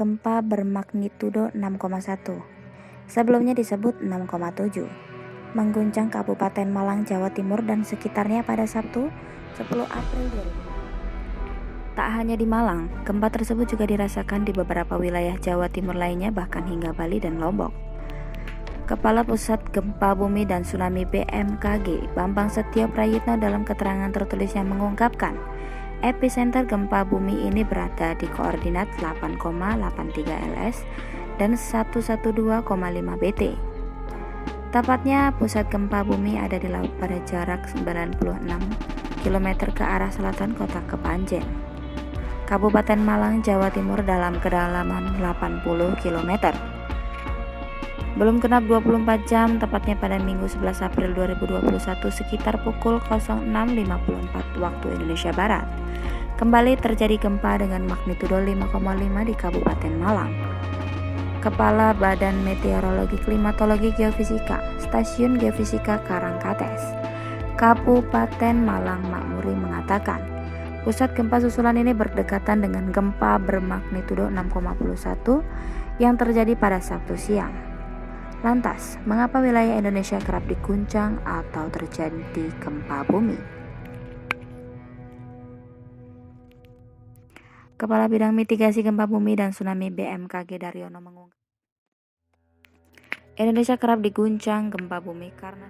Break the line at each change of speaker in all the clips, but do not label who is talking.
gempa bermagnitudo 6,1. Sebelumnya disebut 6,7. Mengguncang Kabupaten Malang, Jawa Timur dan sekitarnya pada Sabtu 10 April 2020. Tak hanya di Malang, gempa tersebut juga dirasakan di beberapa wilayah Jawa Timur lainnya, bahkan hingga Bali dan Lombok. Kepala Pusat Gempa Bumi dan Tsunami BMKG, Bambang Setio Prayitno, dalam keterangan tertulisnya mengungkapkan, epicenter gempa bumi ini berada di koordinat 8,83 ls dan 112,5 bt. Tepatnya pusat gempa bumi ada di laut pada jarak 96 km ke arah selatan kota Kepanjen, Kabupaten Malang, Jawa Timur, dalam kedalaman 80 km. Belum genap 24 jam, tepatnya pada Minggu 11 April 2021 sekitar pukul 06.54 waktu Indonesia Barat, kembali terjadi gempa dengan magnitudo 5,5 di Kabupaten Malang. Kepala Badan Meteorologi, Klimatologi, Geofisika, Stasiun Geofisika Karangkates, Kabupaten Malang Makmuri mengatakan, pusat gempa susulan ini berdekatan dengan gempa bermagnitudo 6,1 yang terjadi pada Sabtu siang. Lantas, mengapa wilayah Indonesia kerap diguncang atau terjadi gempa bumi? Kepala Bidang Mitigasi Gempa Bumi dan Tsunami BMKG Daryono mengungkapkan, Indonesia kerap diguncang gempa bumi karena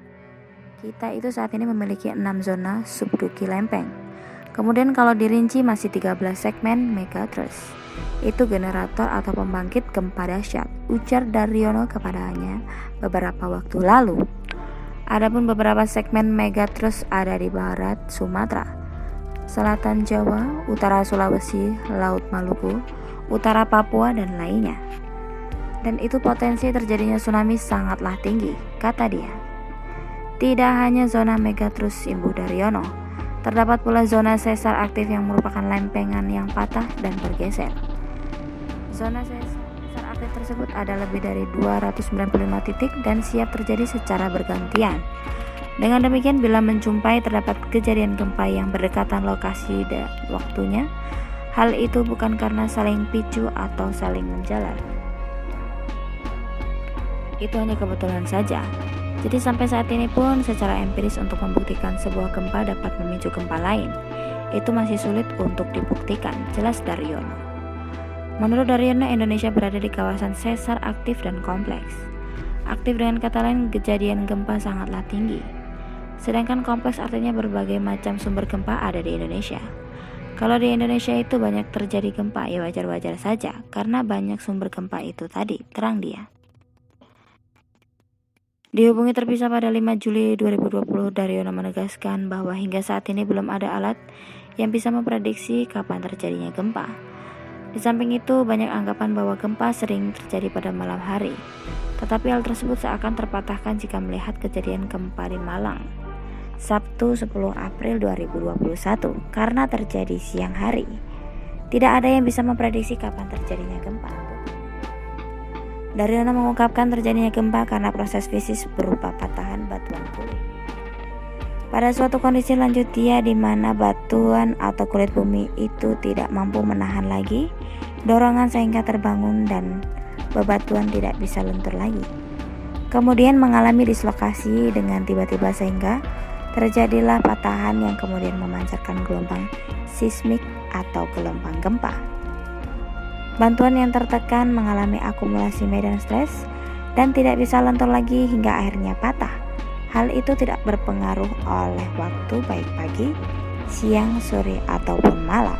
kita itu saat ini memiliki 6 zona subduksi lempeng. Kemudian kalau dirinci masih 13 segmen megatrust. Itu generator atau pembangkit gempa dahsyat, ujar Daryono kepadanya beberapa waktu lalu. Adapun beberapa segmen megatrust ada di barat Sumatera, selatan Jawa, utara Sulawesi, Laut Maluku, utara Papua, dan lainnya. Dan itu potensi terjadinya tsunami sangatlah tinggi, kata dia. Tidak hanya zona megatrust, imbuh Daryono, terdapat pula zona sesar aktif yang merupakan lempengan yang patah dan bergeser. Zona sesar aktif tersebut ada lebih dari 295 titik dan siap terjadi secara bergantian. Dengan demikian, bila menjumpai terdapat kejadian gempa yang berdekatan lokasi dan waktunya, hal itu bukan karena saling picu atau saling menjalar. Itu hanya kebetulan saja. Jadi sampai saat ini pun secara empiris untuk membuktikan sebuah gempa dapat memicu gempa lain, itu masih sulit untuk dibuktikan, jelas Daryono. Menurut Daryono, Indonesia berada di kawasan sesar aktif dan kompleks. Aktif dengan kata lain, kejadian gempa sangatlah tinggi. Sedangkan kompleks artinya berbagai macam sumber gempa ada di Indonesia. Kalau di Indonesia itu banyak terjadi gempa, ya wajar-wajar saja, karena banyak sumber gempa itu tadi, terang dia. Dihubungi terpisah pada 5 Juli 2020, Daryono menegaskan bahwa hingga saat ini belum ada alat yang bisa memprediksi kapan terjadinya gempa. Di samping itu, banyak anggapan bahwa gempa sering terjadi pada malam hari. Tetapi hal tersebut seakan terpatahkan jika melihat kejadian gempa di Malang, Sabtu 10 April 2021, karena terjadi siang hari. Tidak ada yang bisa memprediksi kapan terjadinya gempa. Daryono mengungkapkan terjadinya gempa karena proses fisik berupa patahan batuan kulit. Pada suatu kondisi lanjut dia di mana batuan atau kulit bumi itu tidak mampu menahan lagi dorongan sehingga terbangun dan bebatuan tidak bisa lentur lagi. Kemudian mengalami dislokasi dengan tiba-tiba sehingga terjadilah patahan yang kemudian memancarkan gelombang seismik atau gelombang gempa. Bantuan yang tertekan mengalami akumulasi medan stres dan tidak bisa lentur lagi hingga akhirnya patah. Hal itu tidak berpengaruh oleh waktu baik pagi, siang, sore, ataupun malam.